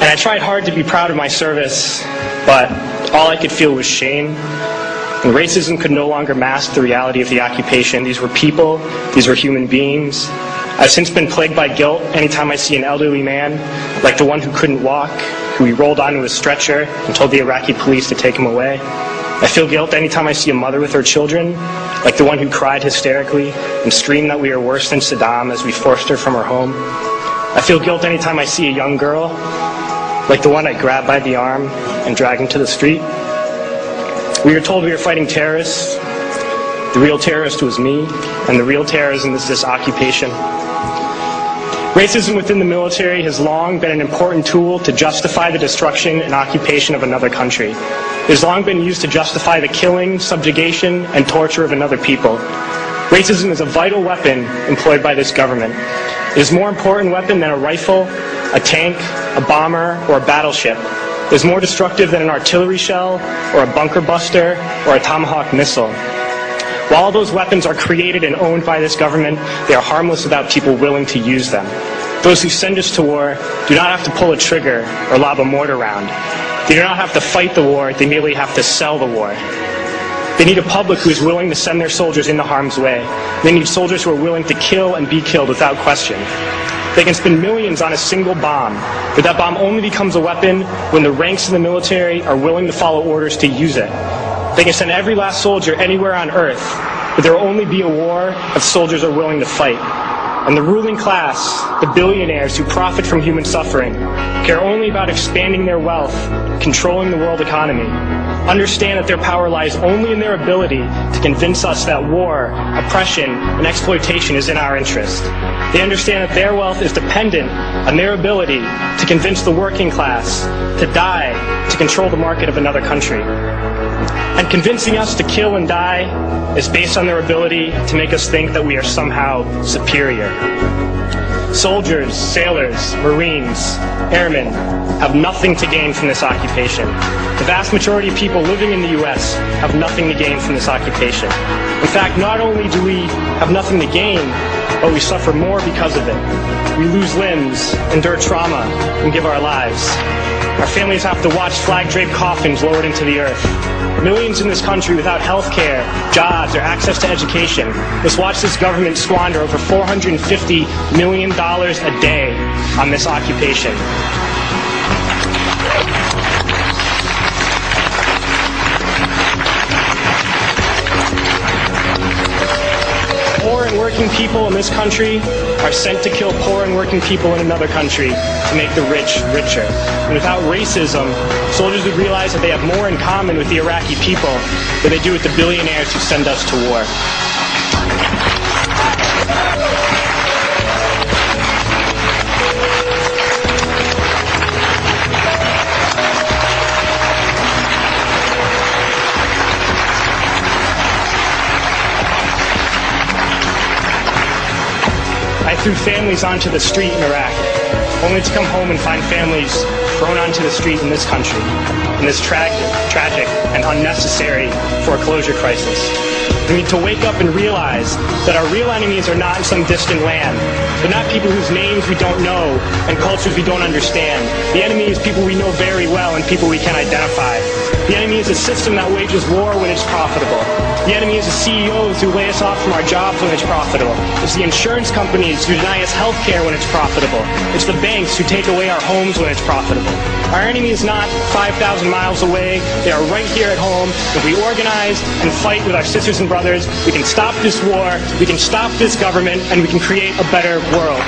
And I tried hard to be proud of my service, but all I could feel was shame. And racism could no longer mask the reality of the occupation. These were people, these were human beings. I've since been plagued by guilt anytime I see an elderly man, like the one who couldn't walk, who we rolled onto a stretcher and told the Iraqi police to take him away. I feel guilt anytime I see a mother with her children, like the one who cried hysterically and screamed that we are worse than Saddam as we forced her from her home. I feel guilt anytime I see a young girl, like the one I grabbed by the arm and dragged into the street. We were told we were fighting terrorists. The real terrorist was me, and the real terrorism is this occupation. Racism within the military has long been an important tool to justify the destruction and occupation of another country. It has long been used to justify the killing, subjugation, and torture of another people. Racism is a vital weapon employed by this government. It is a more important weapon than a rifle, a tank, a bomber, or a battleship. It is more destructive than an artillery shell, or a bunker buster, or a Tomahawk missile. While all those weapons are created and owned by this government, they are harmless without people willing to use them. Those who send us to war do not have to pull a trigger or lob a mortar round. They do not have to fight the war, they merely have to sell the war. They need a public who is willing to send their soldiers into harm's way. They need soldiers who are willing to kill and be killed without question. They can spend millions on a single bomb, but that bomb only becomes a weapon when the ranks of the military are willing to follow orders to use it. They can send every last soldier anywhere on earth, but there will only be a war if soldiers are willing to fight. And the ruling class, the billionaires who profit from human suffering, care only about expanding their wealth, controlling the world economy. Understand that their power lies only in their ability to convince us that war, oppression, and exploitation is in our interest. They understand that their wealth is dependent on their ability to convince the working class to die to control the market of another country. And convincing us to kill and die is based on their ability to make us think that we are somehow superior. Soldiers, sailors, Marines, airmen have nothing to gain from this occupation. The vast majority of people living in the U.S. have nothing to gain from this occupation. In fact, not only do we have nothing to gain, but we suffer more because of it. We lose limbs, endure trauma, and give our lives. Our families have to watch flag-draped coffins lowered into the earth. Millions in this country without health care, jobs, or access to education must watch this government squander over $450 million a day on this occupation. Poor and working people in this country are sent to kill poor and working people in another country to make the rich richer. And without racism, soldiers would realize that they have more in common with the Iraqi people than they do with the billionaires who send us to war. I threw families onto the street in Iraq, only to come home and find families thrown onto the street in this country, in this tragic and unnecessary foreclosure crisis. We need to wake up and realize that our real enemies are not in some distant land. They're not people whose names we don't know and cultures we don't understand. The enemy is people we know very well and people we can identify. The enemy is a system that wages war when it's profitable. The enemy is the CEOs who lay us off from our jobs when it's profitable. It's the insurance companies who deny us health care when it's profitable. It's the banks who take away our homes when it's profitable. Our enemy is not 5,000 miles away. They are right here at home. If we organize and fight with our sisters and brothers, we can stop this war, we can stop this government, and we can create a better world.